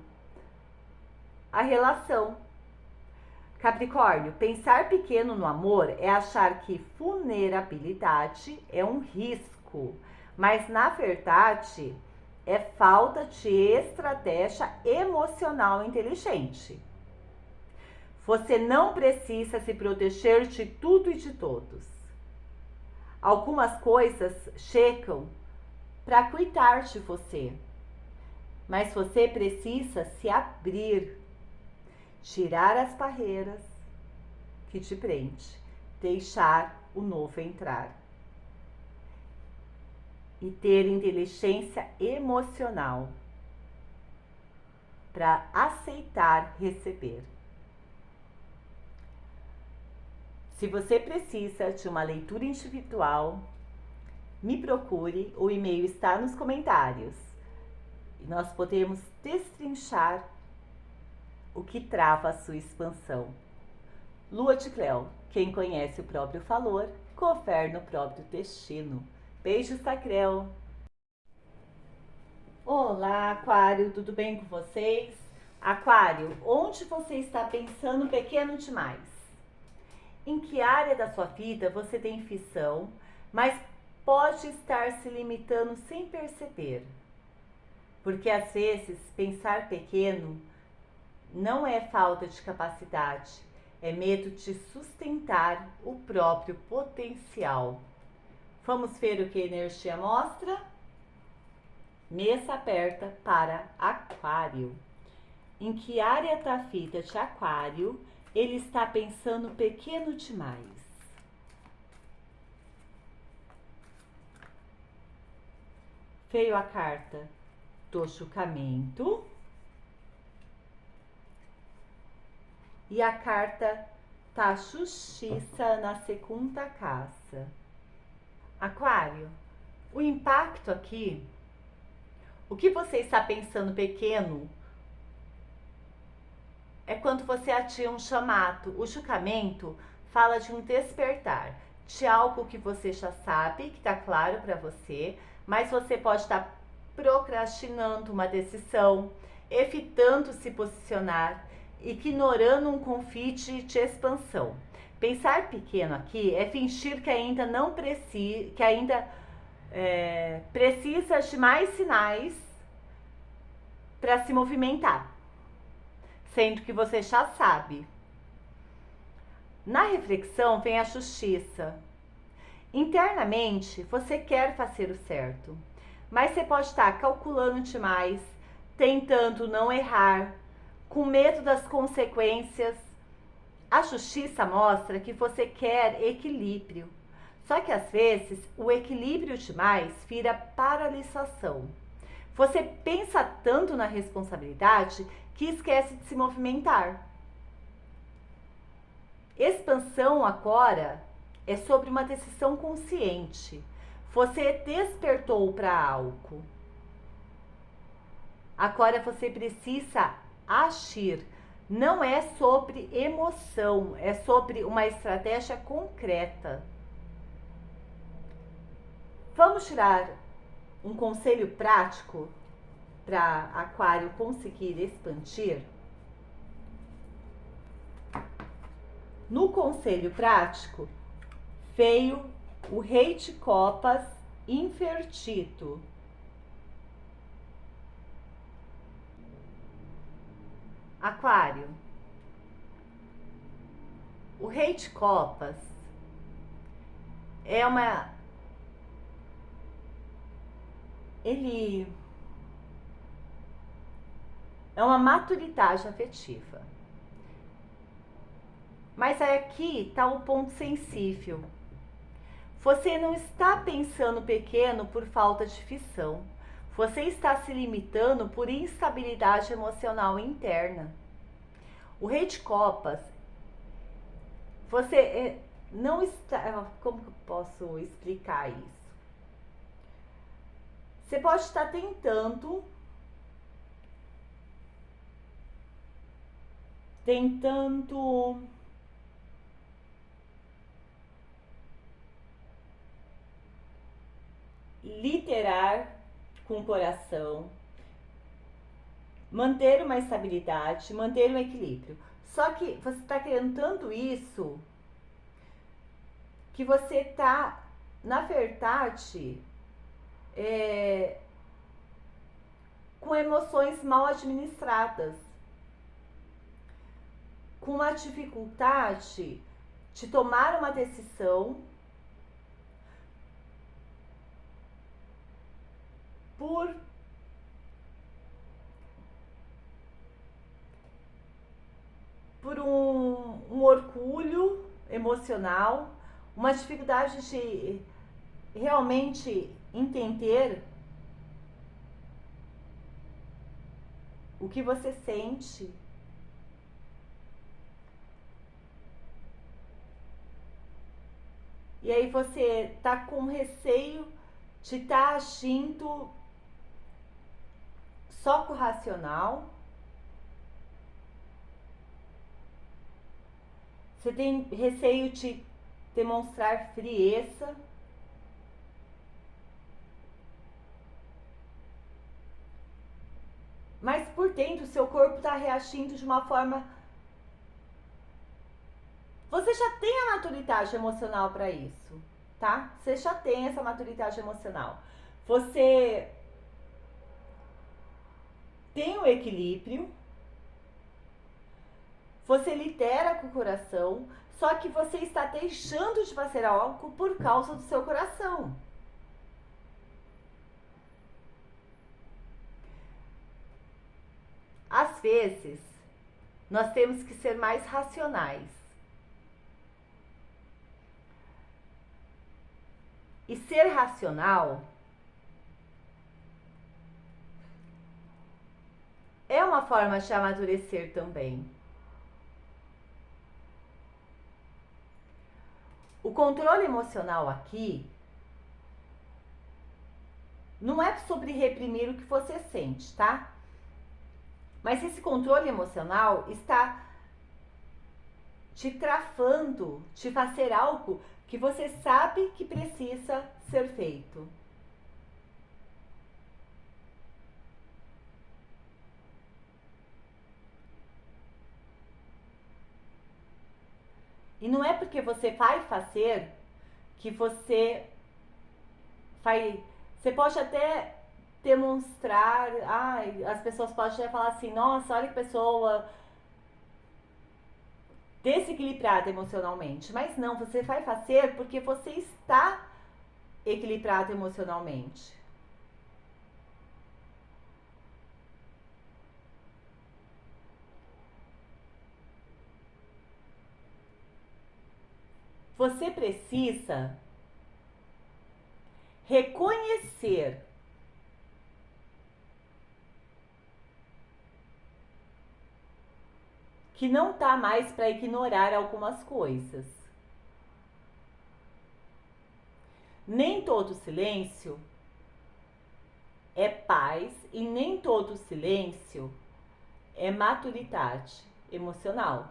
[SPEAKER 1] a relação. Capricórnio, pensar pequeno no amor é achar que vulnerabilidade é um risco, mas na verdade é falta de estratégia emocional inteligente. Você não precisa se proteger de tudo e de todos. Algumas coisas chegam para cuidar de você, mas você precisa se abrir. Tirar as barreiras que te prende, deixar o novo entrar. E ter inteligência emocional para aceitar receber. Se você precisa de uma leitura individual, me procure, o e-mail está nos comentários. E nós podemos destrinchar o que trava a sua expansão. Lua de Cleo, quem conhece o próprio valor, confere no próprio destino. Beijo, Sacrel! Olá, Aquário, tudo bem com vocês? Aquário, onde você está pensando pequeno demais? Em que área da sua vida você tem fissão, mas pode estar se limitando sem perceber? Porque às vezes pensar pequeno não é falta de capacidade, é medo de sustentar o próprio potencial. Vamos ver o que a energia mostra? Mesa aberta para Aquário. Em que área da vida de Aquário ele está pensando pequeno demais? Veio a carta do julgamento e a carta da justiça na segunda casa. Aquário, o impacto aqui, o que você está pensando pequeno, é quando você ativa um chamado. O julgamento fala de um despertar, de algo que você já sabe, que está claro para você, mas você pode estar procrastinando uma decisão, evitando se posicionar, ignorando um convite de expansão. Pensar pequeno aqui é fingir que ainda não precisa, que ainda precisa de mais sinais para se movimentar, sendo que você já sabe. Na reflexão vem a justiça. Internamente, você quer fazer o certo, mas você pode estar calculando demais, tentando não errar, com medo das consequências. A justiça mostra que você quer equilíbrio, só que às vezes o equilíbrio demais vira paralisação. Você pensa tanto na responsabilidade que esquece de se movimentar. Expansão agora é sobre uma decisão consciente. Você despertou para algo. Agora você precisa agir. Não é sobre emoção, é sobre uma estratégia concreta. Vamos tirar um conselho prático para Aquário conseguir expandir? No conselho prático, veio o Rei de Copas invertido. Aquário, o Rei de Copas é uma maturidade afetiva. Mas aqui está o ponto sensível. Você não está pensando pequeno por falta de fissão. Você está se limitando por instabilidade emocional interna. O Rei de Copas, você não está... Como que eu posso explicar isso? Você pode estar tentando liderar com o coração, manter uma estabilidade, manter um equilíbrio. Só que você está querendo tanto isso que você está, na verdade, com emoções mal administradas, com uma dificuldade de tomar uma decisão por um orgulho emocional, uma dificuldade de realmente entender o que você sente. E aí você tá com receio de estar agindo só com o racional. Você tem receio de demonstrar frieza. Mas por dentro, seu corpo está reagindo de uma forma... Você já tem a maturidade emocional para isso, tá? Você já tem essa maturidade emocional. Você tem o equilíbrio, você lidera com o coração, só que você está deixando de fazer algo por causa do seu coração. Às vezes, nós temos que ser mais racionais. E ser racional é uma forma de amadurecer também. O controle emocional aqui não é sobre reprimir o que você sente, tá? Mas esse controle emocional está te travando de fazer algo que você sabe que precisa ser feito. E não é porque você vai fazer que você vai... Você pode até demonstrar... as pessoas podem até falar assim, nossa, olha que pessoa desequilibrada emocionalmente. Mas não, você vai fazer porque você está equilibrado emocionalmente. Você precisa reconhecer que não tá mais para ignorar algumas coisas. Nem todo silêncio é paz e nem todo silêncio é maturidade emocional.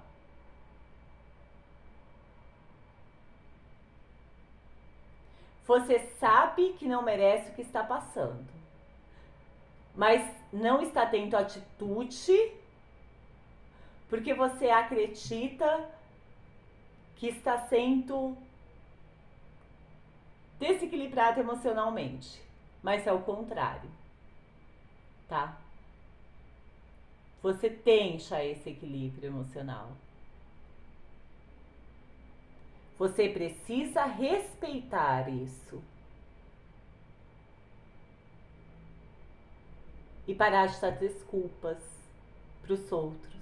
[SPEAKER 1] Você sabe que não merece o que está passando, mas não está tendo atitude porque você acredita que está sendo desequilibrado emocionalmente, mas é o contrário, tá? Você tem já esse equilíbrio emocional. Você precisa respeitar isso. E parar de dar desculpas para os outros.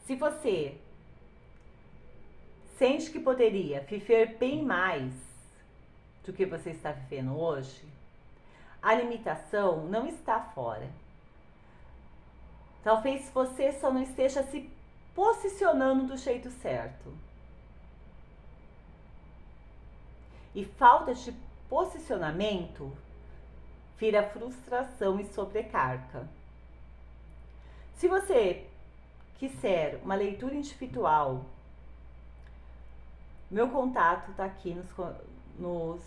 [SPEAKER 1] Se você sente que poderia viver bem mais do que você está vivendo hoje, a limitação não está fora. Talvez você só não esteja se posicionando do jeito certo. E falta de posicionamento vira frustração e sobrecarga. Se você quiser uma leitura individual, meu contato está aqui nos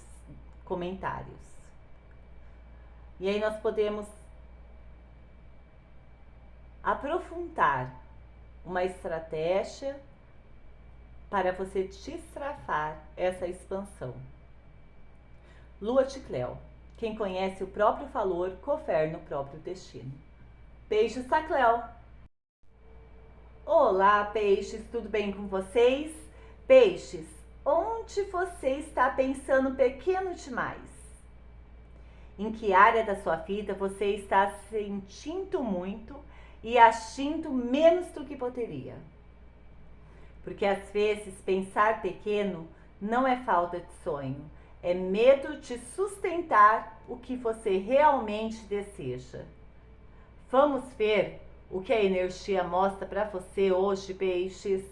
[SPEAKER 1] comentários. E aí nós podemos aprofundar uma estratégia para você destravar essa expansão. Lua de Cleo. Quem conhece o próprio valor, governa o próprio destino. Beijos da Cleo. Olá, peixes, tudo bem com vocês? Peixes, onde você está pensando pequeno demais? Em que área da sua vida você está sentindo muito e agindo menos do que poderia? Porque às vezes pensar pequeno não é falta de sonho, é medo de sustentar o que você realmente deseja. Vamos ver o que a energia mostra para você hoje, peixes.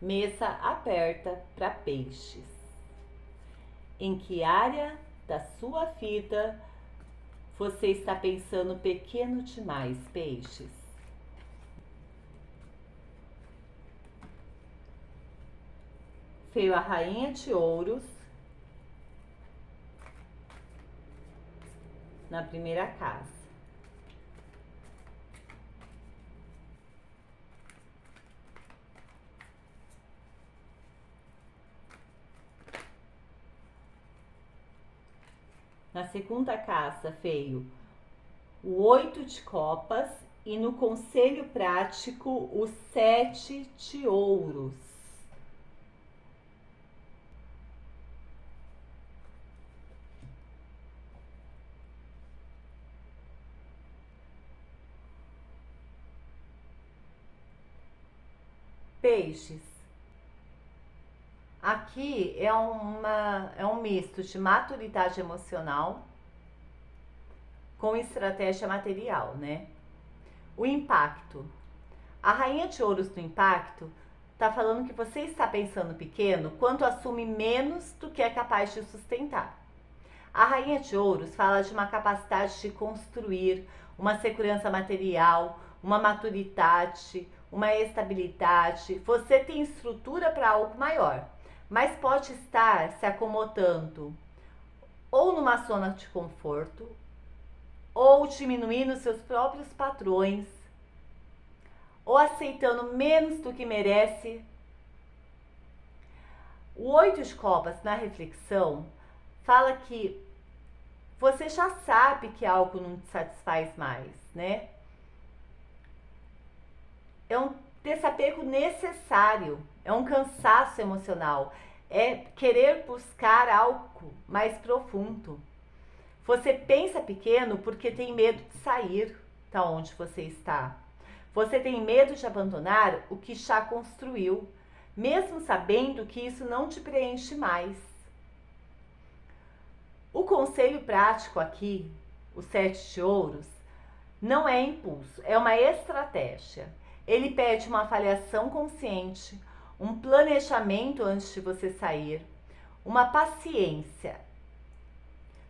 [SPEAKER 1] Mesa aberta para peixes. Em que área da sua vida você está pensando pequeno demais, peixes? Veio a rainha de ouros na primeira casa. Na segunda casa veio o 8 de copas e no conselho prático o 7 de ouros. Peixes. Aqui é um misto de maturidade emocional com estratégia material, né? O impacto. A rainha de ouros do impacto está falando que você está pensando pequeno quando assume menos do que é capaz de sustentar. A rainha de ouros fala de uma capacidade de construir, uma segurança material, uma maturidade, uma estabilidade. Você tem estrutura para algo maior, mas pode estar se acomodando ou numa zona de conforto, ou diminuindo seus próprios padrões, ou aceitando menos do que merece. O 8 de copas na reflexão fala que você já sabe que algo não te satisfaz mais, né? É um desapego necessário, é um cansaço emocional, é querer buscar algo mais profundo. Você pensa pequeno porque tem medo de sair da onde você está. Você tem medo de abandonar o que já construiu, mesmo sabendo que isso não te preenche mais. O conselho prático aqui, o 7 de ouros, não é impulso, é uma estratégia. Ele pede uma avaliação consciente, um planejamento antes de você sair, uma paciência.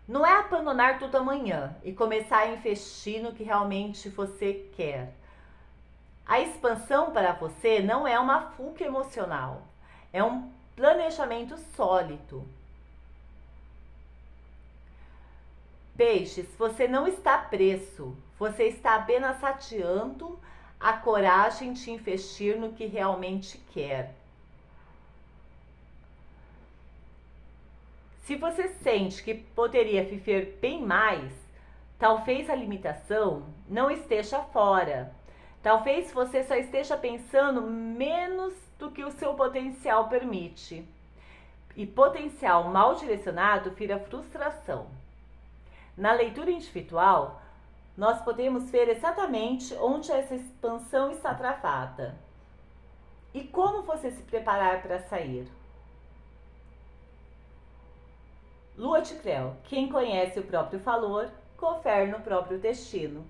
[SPEAKER 1] Não é abandonar tudo amanhã e começar a investir no que realmente você quer. A expansão para você não é uma fuga emocional, é um planejamento sólido. Peixes, você não está preso, você está apenas adiando a coragem de investir no que realmente quer. Se você sente que poderia viver bem mais, talvez a limitação não esteja fora. Talvez você só esteja pensando menos do que o seu potencial permite. E potencial mal direcionado vira frustração. Na leitura individual, nós podemos ver exatamente onde essa expansão está travada e como você se preparar para sair. Lua de Creu, quem conhece o próprio valor, governa o próprio destino.